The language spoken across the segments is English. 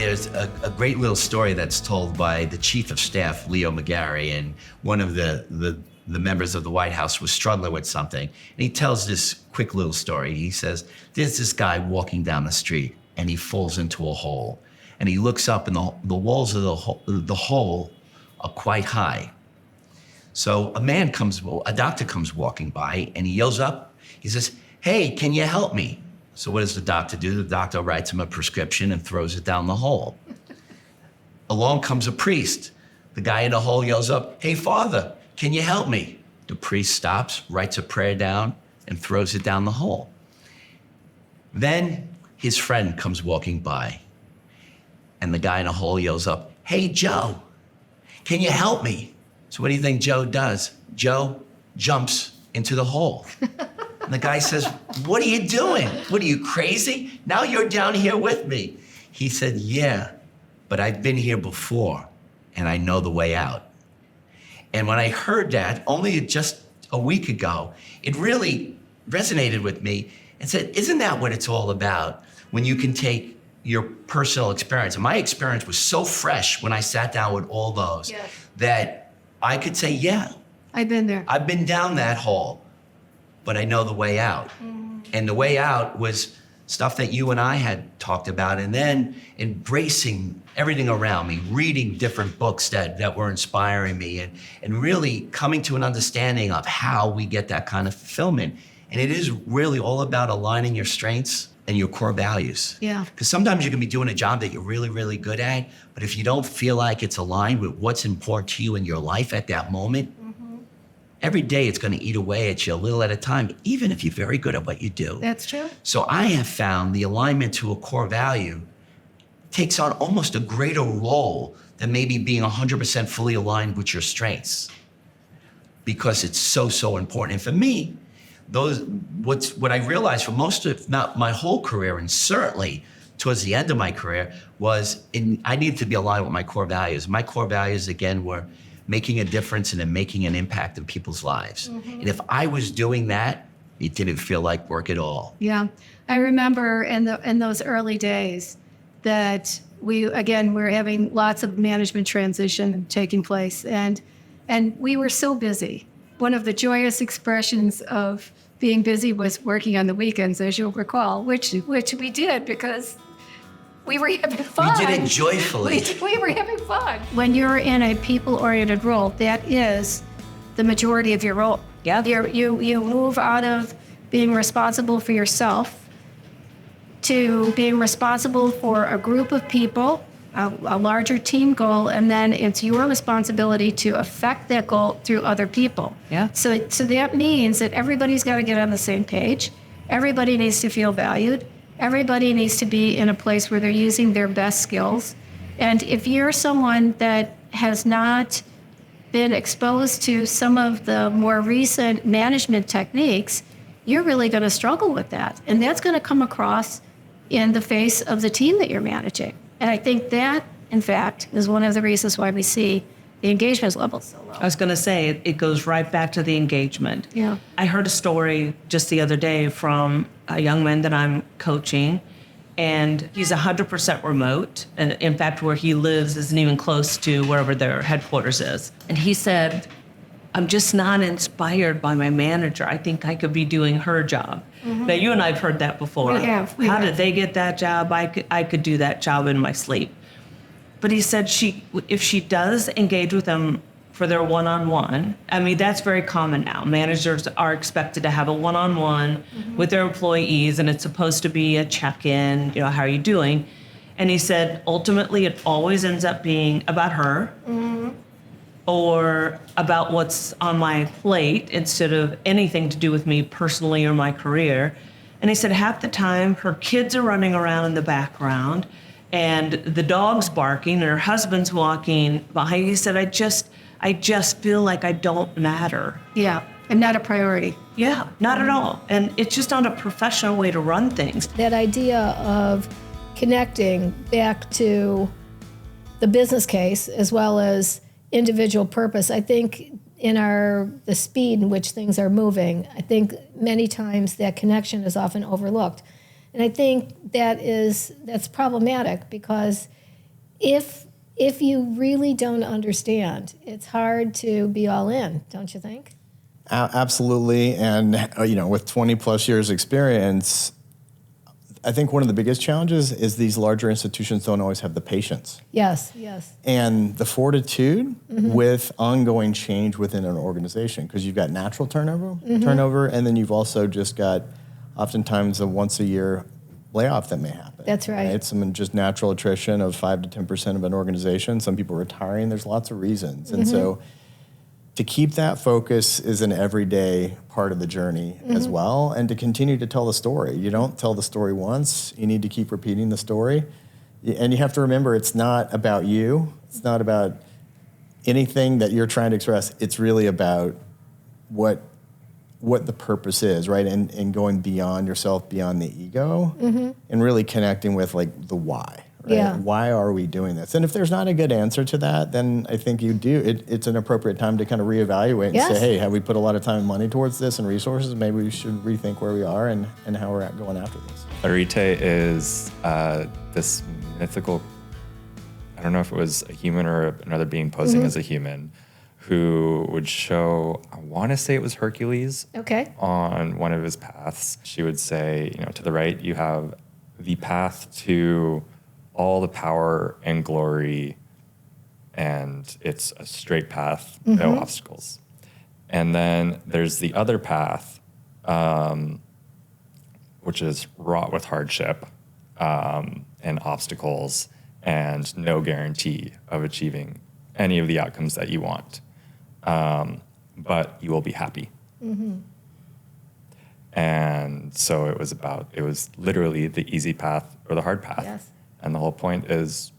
There's a great little story that's told by the chief of staff, Leo McGarry, and one of the members of the White House was struggling with something. And he tells this quick little story. He says, there's this guy walking down the street and he falls into a hole. And he looks up and the walls of the hole are quite high. So a doctor comes walking by and he yells up, he says, hey, can you help me? So what does the doctor do? The doctor writes him a prescription and throws it down the hole. Along comes a priest. The guy in the hole yells up, hey, Father, can you help me? The priest stops, writes a prayer down, and throws it down the hole. Then his friend comes walking by, and the guy in the hole yells up, hey, Joe, can you help me? So what do you think Joe does? Joe jumps into the hole. And the guy says, what are you doing? What are you, crazy? Now you're down here with me. He said, yeah, but I've been here before and I know the way out. And when I heard that only just a week ago, it really resonated with me and said, isn't that what it's all about? When you can take your personal experience. And my experience was so fresh when I sat down with all those that I could say, yeah. I've been there. I've been down that hole, but I know the way out. And the way out was stuff that you and I had talked about, and then embracing everything around me, reading different books that were inspiring me, and really coming to an understanding of how we get that kind of fulfillment. And it is really all about aligning your strengths and your core values. Yeah. Because sometimes you can be doing a job that you're really, really good at, but if you don't feel like it's aligned with what's important to you in your life at that moment, every day it's going to eat away at you a little at a time, even if you're very good at what you do. That's true. So I have found the alignment to a core value takes on almost a greater role than maybe being 100% fully aligned with your strengths, because it's so, so important. And for me, what I realized for most of, if not my whole career, and certainly towards the end of my career, was I needed to be aligned with my core values. My core values, again, were making a difference and then making an impact in people's lives. And if I was doing that, it didn't feel like work at all. Yeah. I remember in those early days that we're having lots of management transition taking place, and we were so busy. One of the joyous expressions of being busy was working on the weekends, as you'll recall, which we did because we were having fun. We did it joyfully. We were having fun. When you're in a people-oriented role, that is the majority of your role. Yeah. You move out of being responsible for yourself to being responsible for a group of people, a larger team goal, and then it's your responsibility to affect that goal through other people. Yeah. So that means that everybody's got to get on the same page. Everybody needs to feel valued. Everybody needs to be in a place where they're using their best skills. And if you're someone that has not been exposed to some of the more recent management techniques, you're really going to struggle with that. And that's going to come across in the face of the team that you're managing. And I think that, in fact, is one of the reasons why we see the engagement levels so low. I was going to say, it goes right back to the engagement. Yeah. I heard a story just the other day from a young man that I'm coaching, and he's 100% remote. And in fact, where he lives isn't even close to wherever their headquarters is. And he said, I'm just not inspired by my manager. I think I could be doing her job. Now, you and I have heard that before. We have. How did they get that job? I could do that job in my sleep. But he said if she does engage with them for their one-on-one, I mean, that's very common now. Managers are expected to have a one-on-one with their employees, and it's supposed to be a check-in, how are you doing? And he said, ultimately, it always ends up being about her or about what's on my plate instead of anything to do with me personally or my career. And he said half the time her kids are running around in the background and the dog's barking and her husband's walking behind. He said, I just feel like I don't matter. Yeah, and not a priority. Yeah, not at all. And it's just not a professional way to run things. That idea of connecting back to the business case as well as individual purpose, I think in the speed in which things are moving, I think many times that connection is often overlooked. And I think that's problematic because if you really don't understand, it's hard to be all in, don't you think? Absolutely. And, with 20 plus years experience, I think one of the biggest challenges is these larger institutions don't always have the patience Yes. and the fortitude with ongoing change within an organization, because you've got natural turnover, and then you've also just got oftentimes a once a year layoff that may happen. That's right. Some just natural attrition of 5 to 10% of an organization. Some people retiring. There's lots of reasons. And so to keep that focus is an everyday part of the journey as well, and to continue to tell the story. You don't tell the story once. You need to keep repeating the story. And you have to remember, it's not about you. It's not about anything that you're trying to express. It's really about what the purpose is, right? And going beyond yourself, beyond the ego, and really connecting with like the why, right? Yeah. Why are we doing this? And if there's not a good answer to that, then I think it's an appropriate time to kind of reevaluate and Yes. say, hey, have we put a lot of time and money towards this and resources? Maybe we should rethink where we are and how we're going after this. Erite is this mythical, I don't know if it was a human or another being posing as a human, who would show, I want to say it was Hercules, Okay. on one of his paths. She would say, to the right, you have the path to all the power and glory, and it's a straight path, no obstacles. And then there's the other path, which is wrought with hardship and obstacles and no guarantee of achieving any of the outcomes that you want. But you will be happy. And so it was literally the easy path or the hard path. Yes. And the whole point is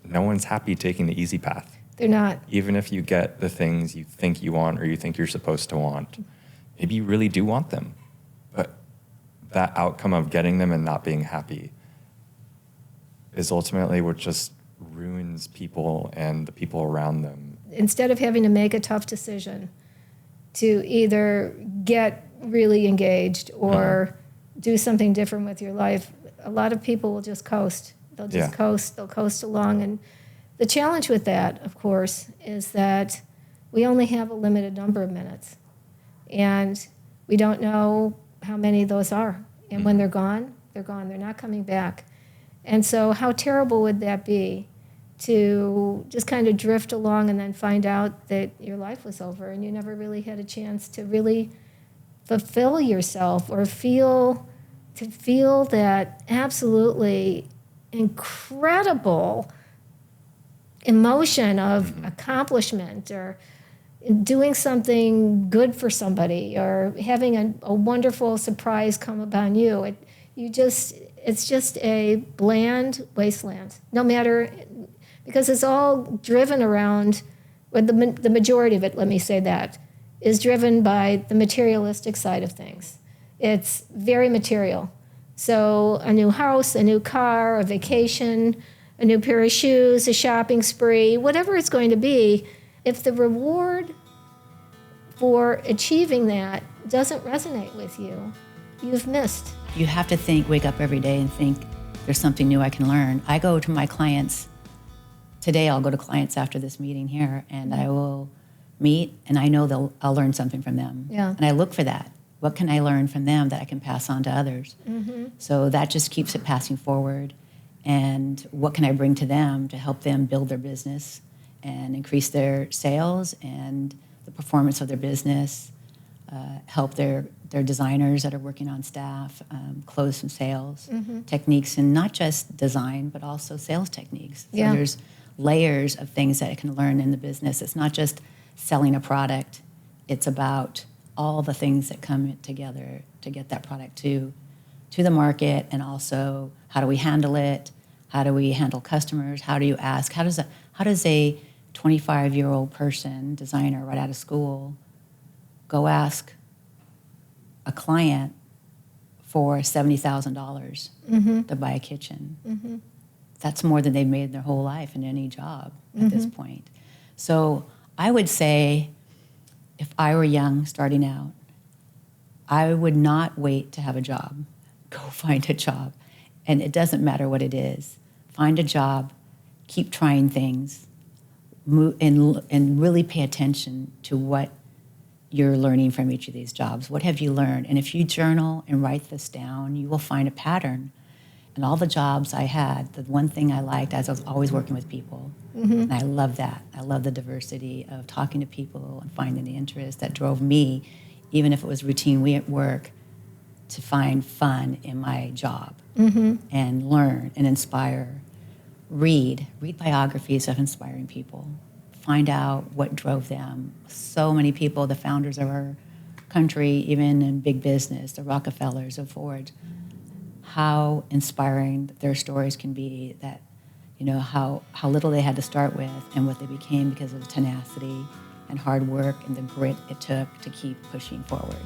no one's happy taking the easy path. They're not. Even if you get the things you think you want or you think you're supposed to want, maybe you really do want them. But that outcome of getting them and not being happy is ultimately what just ruins people and the people around them. Instead of having to make a tough decision to either get really engaged or do something different with your life, a lot of people will just coast. They'll just coast. They'll coast along. And the challenge with that, of course, is that we only have a limited number of minutes. And we don't know how many of those are. And when they're gone, they're gone. They're not coming back. And so how terrible would that be to just kind of drift along and then find out that your life was over and you never really had a chance to really fulfill yourself or feel that absolutely incredible emotion of accomplishment or doing something good for somebody or having a wonderful surprise come upon you. It's just a bland wasteland, no matter, because it's all driven around, or the majority of it, let me say that, is driven by the materialistic side of things. It's very material. So a new house, a new car, a vacation, a new pair of shoes, a shopping spree, whatever it's going to be, if the reward for achieving that doesn't resonate with you, you've missed. You have to wake up every day and think, there's something new I can learn. I go to my clients, today I'll go to clients after this meeting here, and I will meet, and I know I'll learn something from them. Yeah. And I look for that. What can I learn from them that I can pass on to others? So that just keeps it passing forward. And what can I bring to them to help them build their business and increase their sales and the performance of their business, help their designers that are working on staff, close some sales techniques, and not just design, but also sales techniques. So Yeah. there's layers of things that I can learn in the business. It's not just selling a product. It's about all the things that come together to get that product to the market, and also how do we handle it? How do we handle customers? How do you ask? How does a 25-year-old person, designer right out of school, go ask a client for $70,000 to buy a kitchen? That's more than they've made in their whole life in any job at this point. So I would say, if I were young, starting out, I would not wait to have a job. Go find a job. And it doesn't matter what it is. Find a job keep trying things, and really pay attention to what you're learning from each of these jobs. What have you learned? And if you journal and write this down, you will find a pattern. And all the jobs I had, the one thing I liked is I was always working with people. And I love that. I love the diversity of talking to people and finding the interest that drove me, even if it was routine work, to find fun in my job and learn and inspire. Read biographies of inspiring people. Find out what drove them. So many people, the founders of our country, even in big business, the Rockefellers, the Ford, how inspiring their stories can be, that, you know, how little they had to start with and what they became because of the tenacity and hard work and the grit it took to keep pushing forward.